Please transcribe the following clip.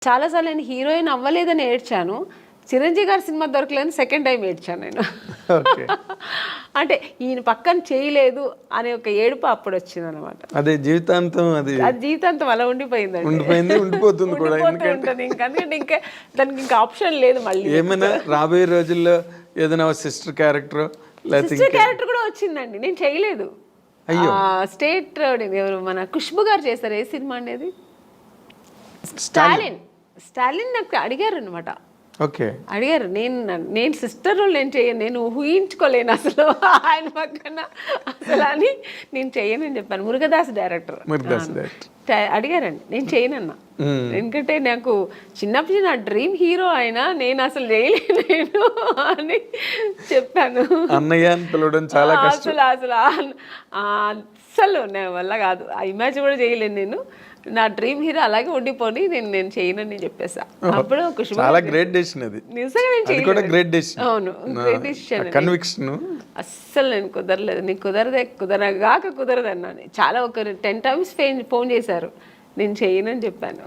చాలాసార్లు నేను హీరోయిన్ అవ్వలేదని ఏడ్చాను. చిరంజీవి గారి సినిమా దొరకలేదని సెకండ్ టైం ఏడ్చాను నేను. అంటే ఈయన పక్కన చేయలేదు అనే ఒక ఏడుపు అప్పుడు వచ్చింది అనమాట. అదే జీవితాంతం అది జీవితాంతం అలా ఉండిపోయిందండి. ఉండిపోతుంది కూడా. ఉంటుంది ఎందుకంటే ఇంకా దానికి ఇంకా ఆప్షన్ లేదు. మళ్ళీ ఏమైనా రాబోయే రోజుల్లో ఏదైనా సిస్టర్ క్యారెక్టర్ సిస్టర్ క్యారెక్టర్ కూడా వచ్చిందండి, నేను చేయలేదు. స్టేట్ ఎవరు మన ఖుష్బు గారు చేస్తారు. ఏ సినిమా అనేది? స్టాలిన్ నాకు అడిగారు అనమాట. అడిగారు, నేను సిస్టర్ రోల్ నేను చేయను, నేను ఊహించుకోలేను అసలు ఆయన పక్కన అసలు అని నేను చేయనని చెప్పాను. మురుగదాస్ డైరెక్టర్ అడిగారండి, నేను చేయనన్నా. ఎందుకంటే నాకు చిన్నప్పుడు నా డ్రీమ్ హీరో ఆయన, నేను అసలు చేయలేను అని చెప్పాను. అసలు నా వల్ల కాదు, ఆ ఇమాజిన్ కూడా చేయలేను నేను. నా డ్రీమ్ హీరో అలాగే ఉండిపోని నేను చేయనని చెప్పేసా. అప్పుడు చాలా గ్రేట్ డెసిషన్ అది. నిజంగా నేను చేయలేదు. అవును, గ్రేట్ డెసిషన్. కన్విక్షన్. అస్సలు నేను కుదరలేదు, నీకు కుదరదు అన్నాను. చాలా ఒక 10 times ఫోన్ చేశారు, నేను చేయనని చెప్పాను.